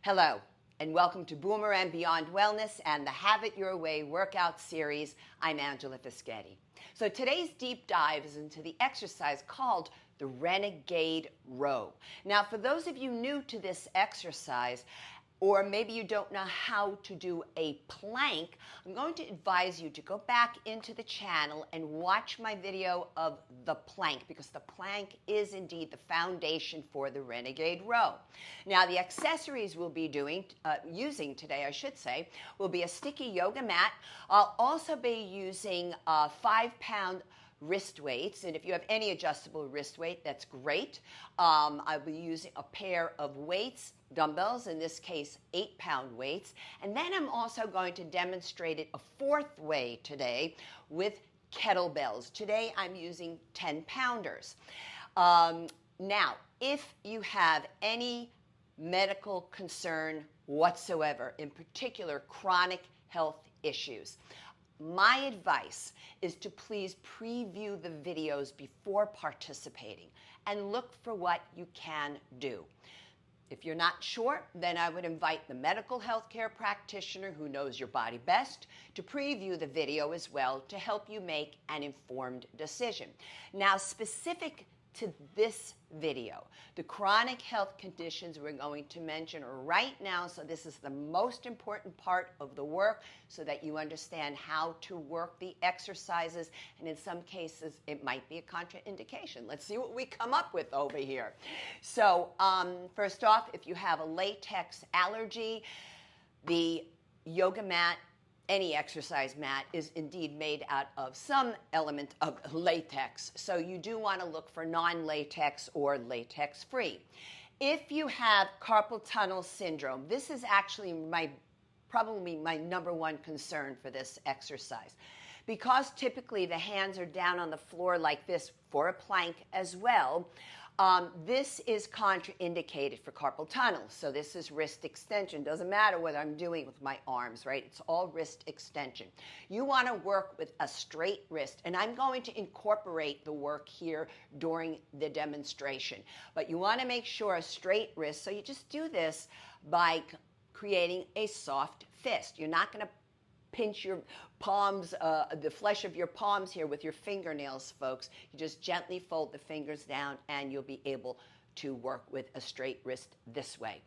Hello, and welcome to Boomer and Beyond Wellness and the Have It Your Way workout series. I'm Angela Fischetti. So today's deep dive is into the exercise called the Renegade Row. Now, for those of you new to this exercise, or maybe you don't know how to do a plank, I'm going to advise you to go back into the channel and watch my video of the plank, because the plank is indeed the foundation for the Renegade Row. Now, the accessories we'll be using today, I should say, will be a sticky yoga mat. I'll also be using 5-pound wrist weights, and if you have any adjustable wrist weight, that's great. I'll be using a pair of weights, dumbbells, in this case 8-pound weights, and then I'm also going to demonstrate it a fourth way today with kettlebells. Today I'm using 10-pounders. Now, if you have any medical concern whatsoever, in particular chronic health issues, my advice is to please preview the videos before participating and look for what you can do. If you're not sure, then I would invite the medical healthcare practitioner who knows your body best to preview the video as well to help you make an informed decision. Now, specific to this video, the chronic health conditions we're going to mention right now, so this is the most important part of the work so that you understand how to work the exercises, and in some cases it might be a contraindication. Let's see what we come up with over here. So first off, if you have a latex allergy, the yoga mat, any exercise mat, is indeed made out of some element of latex. So you do want to look for non-latex or latex-free. If you have carpal tunnel syndrome, this is actually probably my number one concern for this exercise. Because typically the hands are down on the floor like this for a plank as well, this is contraindicated for carpal tunnel. So this is wrist extension. Doesn't matter what I'm doing with my arms, right? It's all wrist extension. You want to work with a straight wrist, and I'm going to incorporate the work here during the demonstration. But you want to make sure a straight wrist, so you just do this by creating a soft fist. You're not going to pinch your palms, the flesh of your palms here with your fingernails, folks. You just gently fold the fingers down and you'll be able to work with a straight wrist this way.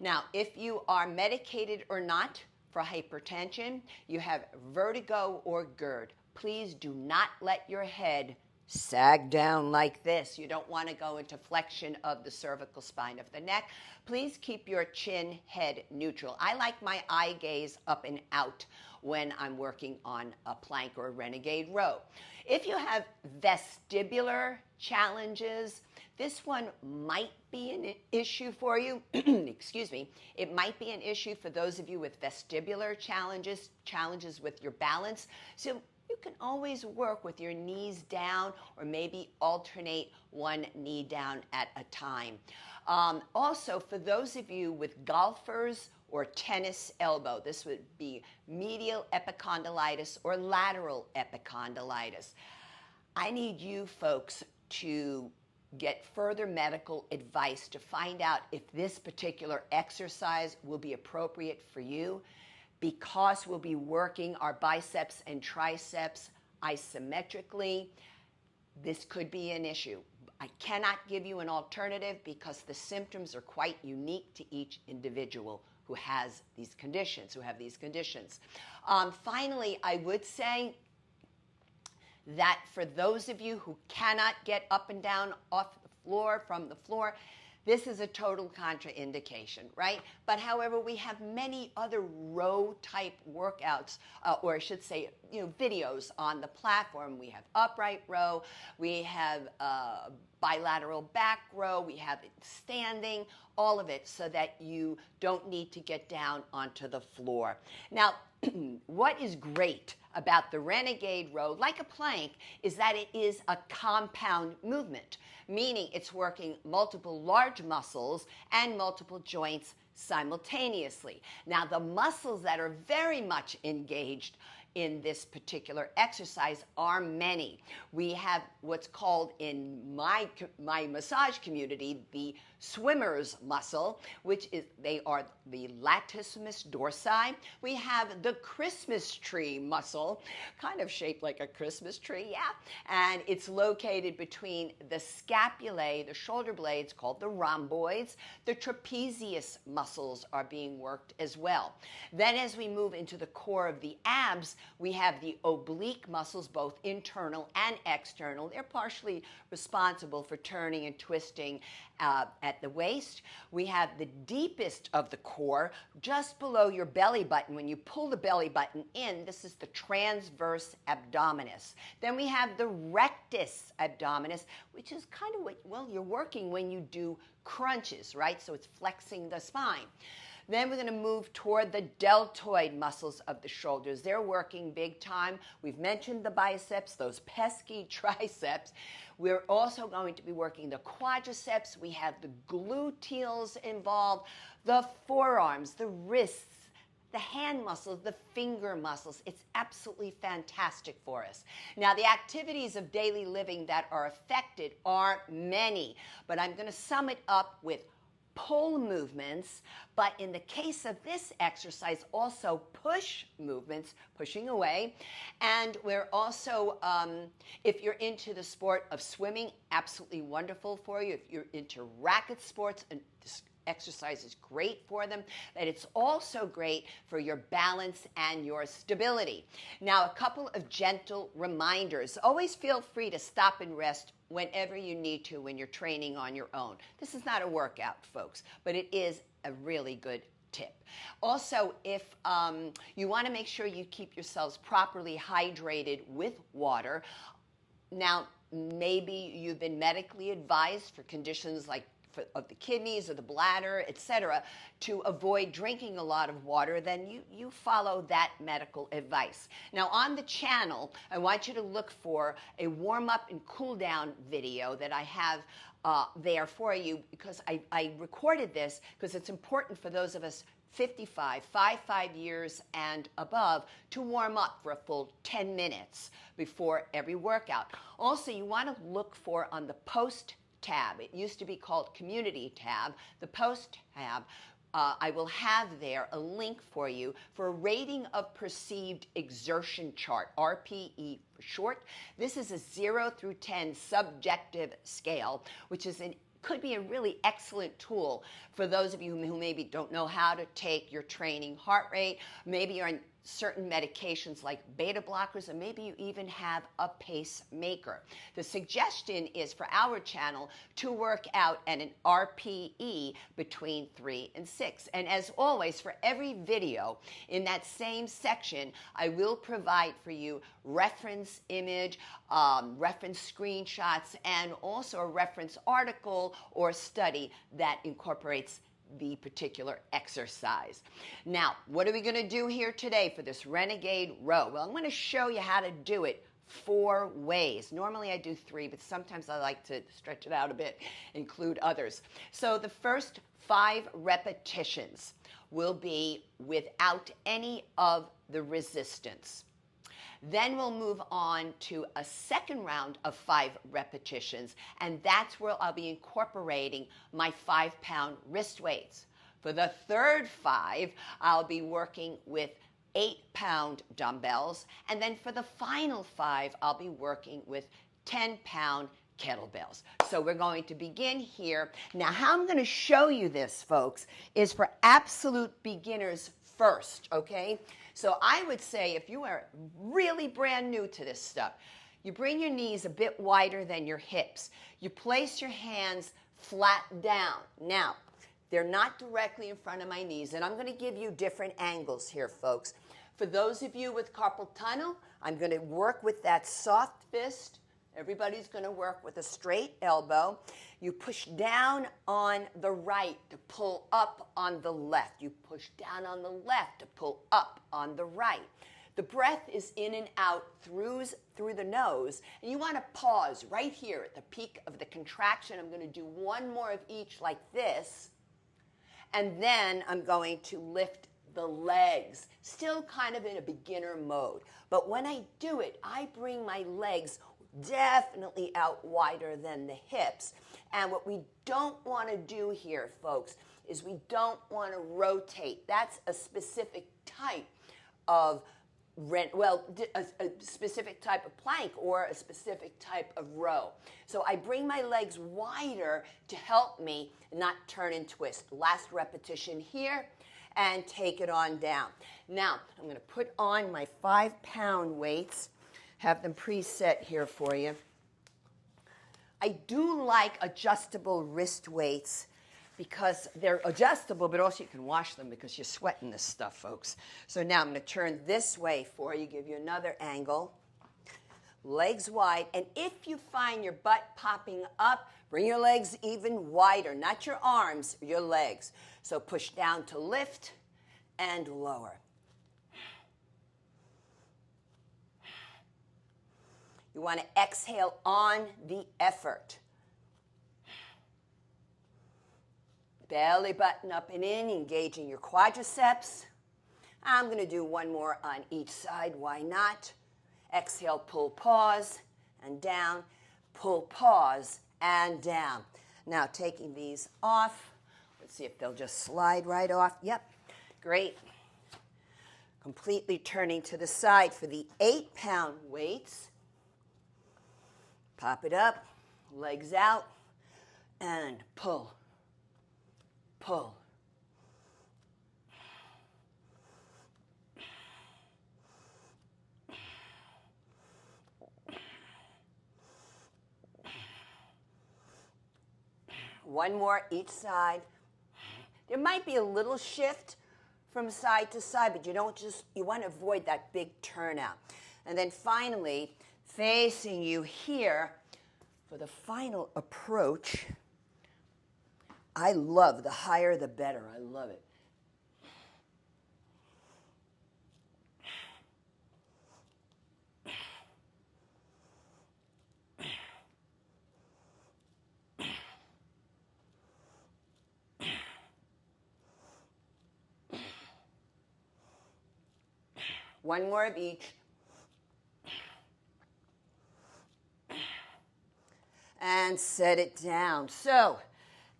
Now, if you are medicated or not for hypertension, you have vertigo or GERD, please do not let your head sag down like this. You don't want to go into flexion of the cervical spine of the neck. Please keep your chin head neutral. I like my eye gaze up and out when I'm working on a plank or a Renegade Row. If you have vestibular challenges, this one might be an issue for you. Excuse me. It might be an issue for those of you with vestibular challenges with your balance. So you can always work with your knees down, or maybe alternate one knee down at a time. Also, for those of you with golfers or tennis elbow, this would be medial epicondylitis or lateral epicondylitis. I need you folks to get further medical advice to find out if this particular exercise will be appropriate for you, because we'll be working our biceps and triceps isometrically. This could be an issue. I cannot give you an alternative because the symptoms are quite unique to each individual who has these conditions, Finally, I would say that for those of you who cannot get up and down off the floor, from the floor, this is a total contraindication, right? But however, we have many other row type workouts, or I should say, videos on the platform. We have upright row, we have bilateral back row, we have standing, all of it, so that you don't need to get down onto the floor. Now, what is great about the Renegade Row, like a plank, is that it is a compound movement, meaning it's working multiple large muscles and multiple joints simultaneously. Now, the muscles that are very much engaged in this particular exercise are many. We have what's called in my massage community the swimmer's muscle, which is, they are the latissimus dorsi. We have the Christmas tree muscle, kind of shaped like a Christmas tree, yeah, and it's located between the scapulae, the shoulder blades called the rhomboids. The trapezius muscles are being worked as well. Then as we move into the core of the abs, we have the oblique muscles, both internal and external. They're partially responsible for turning and twisting at the waist. We have the deepest of the core just below your belly button. When you pull the belly button in, this is the transverse abdominis. Then we have the rectus abdominis, which is kind of what, well, you're working when you do crunches, right? So it's flexing the spine. Then we're going to move toward the deltoid muscles of the shoulders. They're working big time. We've mentioned the biceps, those pesky triceps. We're also going to be working the quadriceps. We have the gluteals involved, the forearms, the wrists, the hand muscles, the finger muscles. It's absolutely fantastic for us. Now, the activities of daily living that are affected are many, but I'm going to sum it up with pull movements, but in the case of this exercise, also push movements, pushing away. And we're also, if you're into the sport of swimming, absolutely wonderful for you. If you're into racket sports, and this exercise is great for them, that it's also great for your balance and your stability. Now, a couple of gentle reminders. Always feel free to stop and rest whenever you need to when you're training on your own. This is not a workout, folks, but it is a really good tip. Also, if you want to make sure you keep yourselves properly hydrated with water, now maybe you've been medically advised for conditions like of the kidneys or the bladder, etc., to avoid drinking a lot of water, then you follow that medical advice. Now, on the channel, I want you to look for a warm-up and cool-down video that I have there for you, because I recorded this because it's important for those of us 55 years and above to warm up for a full 10 minutes before every workout. Also, you want to look for on the post tab. It used to be called Community tab. The Post tab, I will have there a link for you for a rating of perceived exertion chart, RPE for short. This is a 0 through 10 subjective scale, which is could be a really excellent tool for those of you who maybe don't know how to take your training heart rate, maybe you're on certain medications like beta blockers, and maybe you even have a pacemaker. The suggestion is for our channel to work out at an RPE between 3 and 6. And as always, for every video in that same section, I will provide for you reference image, reference screenshots, and also a reference article or study that incorporates the particular exercise. Now, what are we going to do here today for this Renegade Row? Well, I'm going to show you how to do it 4 ways. Normally I do 3, but sometimes I like to stretch it out a bit, include others. So the first 5 repetitions will be without any of the resistance. Then we'll move on to a second round of 5 repetitions, and that's where I'll be incorporating my 5-pound wrist weights. For the third 5, I'll be working with 8-pound dumbbells, and then for the final 5, I'll be working with 10-pound kettlebells. So we're going to begin here. Now, how I'm going to show you this, folks, is for absolute beginners first, okay? So I would say if you are really brand new to this stuff, you bring your knees a bit wider than your hips. You place your hands flat down. Now, they're not directly in front of my knees, and I'm going to give you different angles here, folks. For those of you with carpal tunnel, I'm going to work with that soft fist. Everybody's going to work with a straight elbow. You push down on the right to pull up on the left. You push down on the left to pull up on the right. The breath is in and out through the nose, and you want to pause right here at the peak of the contraction. I'm going to do 1 more of each like this, and then I'm going to lift the legs, still kind of in a beginner mode. But when I do it, I bring my legs definitely out wider than the hips. And what we don't want to do here, folks, is we don't want to rotate. That's a specific type of a specific type of plank or a specific type of row. So I bring my legs wider to help me not turn and twist. Last repetition here, and take it on down. Now, I'm going to put on my 5-pound weights, have them preset here for you. I do like adjustable wrist weights because they're adjustable, but also you can wash them because you're sweating this stuff, folks. So now I'm going to turn this way for you, give you another angle. Legs wide, and if you find your butt popping up, bring your legs even wider, not your arms, your legs. So push down to lift and lower. You want to exhale on the effort. Belly button up and in, engaging your quadriceps. I'm going to do one more on each side. Why not? Exhale, pull, pause, and down. Pull, pause, and down. Now, taking these off. Let's see if they'll just slide right off. Yep, great. Completely turning to the side for the 8-pound weights. Pop it up, legs out, and pull. Pull. One more each side. There might be a little shift from side to side, but you want to avoid that big turnout. And then finally, facing you here for the final approach. I love the higher the better. I love it. One more of each. And set it down. So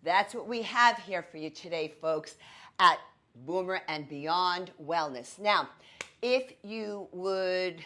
that's what we have here for you today, folks, at Boomer and Beyond Wellness. Now, if you would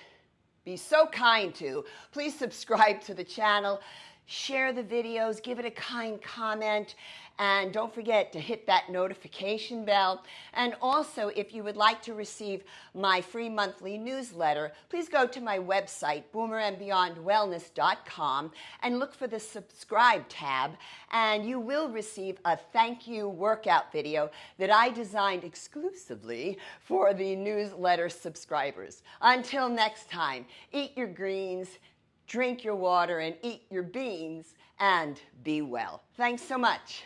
be so kind to, please subscribe to the channel, share the videos, give it a kind comment, and don't forget to hit that notification bell. And also, if you would like to receive my free monthly newsletter, please go to my website, boomerandbeyondwellness.com, and look for the subscribe tab, and you will receive a thank you workout video that I designed exclusively for the newsletter subscribers. Until next time, eat your greens, drink your water, and eat your beans, and be well. Thanks so much.